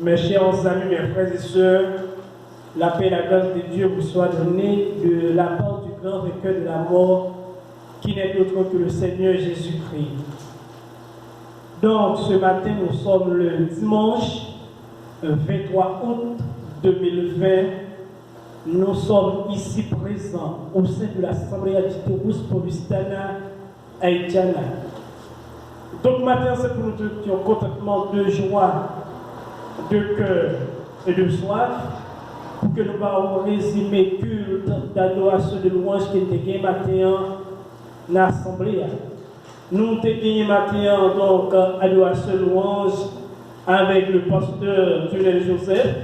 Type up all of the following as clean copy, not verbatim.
Mes chers amis, mes frères et sœurs, la paix et la grâce de Dieu vous soit donnée de la part du grand vainqueur de la mort, qui n'est autre que le Seigneur Jésus-Christ. Donc, ce matin, nous sommes le dimanche 23 août 2020. Nous sommes ici présents au sein de l'Assemblée Adjitobus Paulistana Haïtiana. Donc, matin, c'est pour nous qui ont contentement de joie, de cœur et de soif, pour que nous allons résumer culte d'adoration de louange qui était gagné matin dans l'Assemblée. Nous avons gagné matin donc adoration de louange avec le pasteur Lionel Joseph.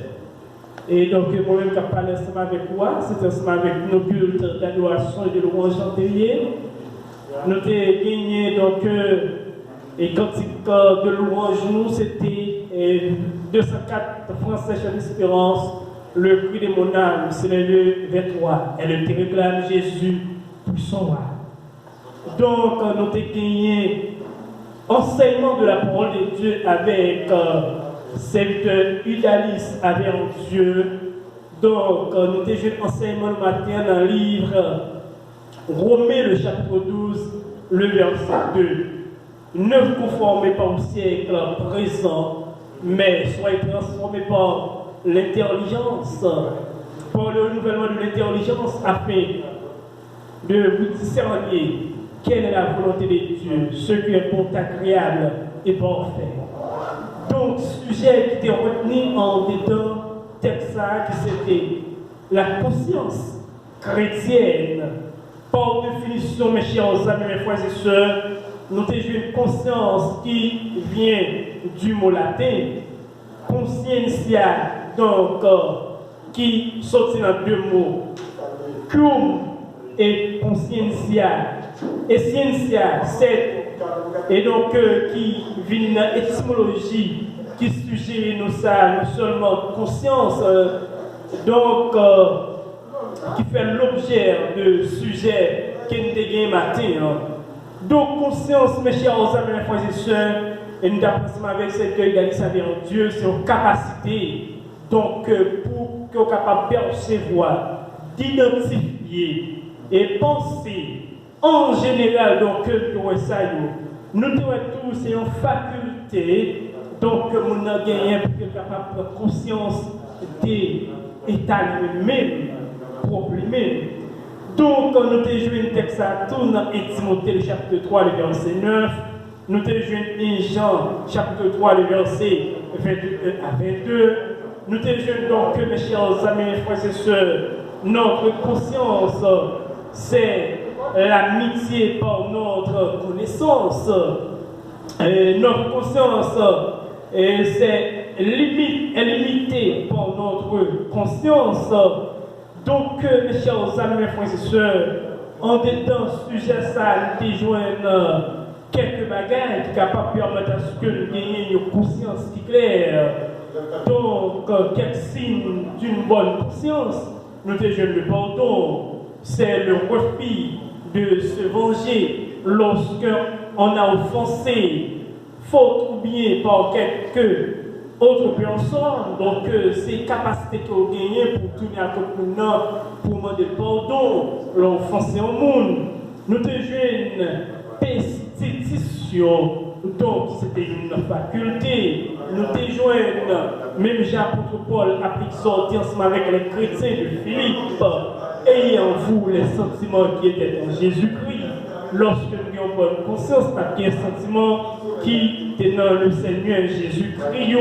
Et donc, moi-même qui ai parlé ensemble avec moi, c'était ensemble avec nos cultes d'adoration et de louange antérieurs. Nous avons gagné donc et cantique de louange, nous, c'était 204 français chants d'espérance, le cri de mon âme, c'est le 23, elle te réclame Jésus pour son roi. Donc, nous avons gagné enseignement de la parole de Dieu avec serviteur Udalis avec Dieu. Donc, nous avons joué enseignement le matin dans le livre Romains, le chapitre 12, le verset 2. Ne vous conformez pas au siècle présent, mais soyez transformés par l'intelligence, par le renouvellement de l'intelligence, afin de vous discerner quelle est la volonté de Dieu, ce qui est bon, agréable et parfait. Donc, sujet qui était retenu en dedans, texte qui c'était la conscience chrétienne. Par définition, mes chers amis, mes frères et sœurs, nous avons une conscience qui vient du mot latin, conscientia, donc qui sortit dans deux mots, cum et conscientia. Et scientia, c'est, et donc qui vient dans l'étymologie, qui suggère nous ça, non seulement conscience, donc qui fait l'objet de sujets qui nous dégaine matin. Donc, conscience, mes chers amis, mes frères et sœurs, et nous apprenons avec cette égalité avec Dieu, c'est une capacité, donc, pour qu'on soit capable de percevoir, d'identifier et penser, en général, donc, nous tous, c'est une faculté, donc, nous avons gagné pour être capable de conscience des états lui-même, propres lui-même. Donc, nous avons joué un texte à tout dans Timothée, le chapitre 3, le verset 9. Nous avons joué un Jean, chapitre 3, le verset 21 à 22. Nous avons joué donc, mes chers amis, frères et sœurs, notre conscience, c'est l'amitié par notre connaissance. Notre conscience, c'est limitée par notre conscience. Donc, mes chers amis, mes frères et sœurs, en dedans sujet ça, nous joignent quelques bagages qui sont capables de permettre à ce que nous ayons une conscience qui est claire. Donc, quelques signes d'une bonne conscience, nous joignons le pardon, c'est le refus de se venger lorsqu'on a offensé, faute ou bien par quelques autre personne, donc c'est capacité que vous gagnez pour tourner à côté de nous, pour demander pardon, l'offenser au monde. Nous avons une pétition, donc c'était une faculté. Nous avons même Jean-Apôtre Paul applique sorti ensemble avec les chrétiens de Philippe, ayant vous les sentiments qui étaient en Jésus-Christ. Lorsque nous avons bonne conscience, nous avons un sentiment qui est dans le Seigneur Jésus-Christ.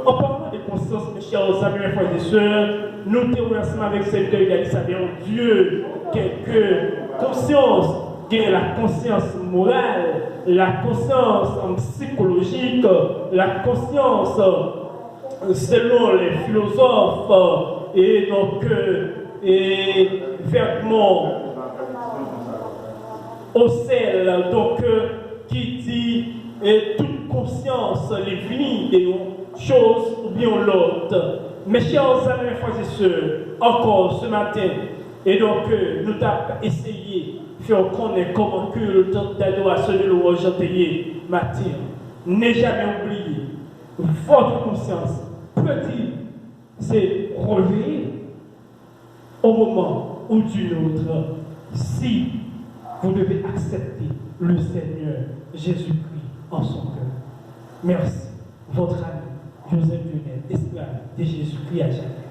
En parlant de conscience, mes chers amis, mes frères et sœurs, nous terminons avec cette égalité avec Dieu, quelques consciences, la conscience morale, la conscience psychologique, la conscience selon les philosophes, et donc, vertement au sel, donc, qui dit toute conscience, les vignes de chose ou bien l'autre. Mes chers amis, mes frères et sœurs, encore ce matin, et donc nous avons essayé de faire connaître comment que le temps d'adoration de louange antérieur matin. N'ayez jamais oublié votre conscience, peut-il se relever au moment ou d'une autre si vous devez accepter le Seigneur Jésus-Christ en son cœur. Merci. Votre ami, Joseph Lionel, esclave de Jésus-Christ à jamais.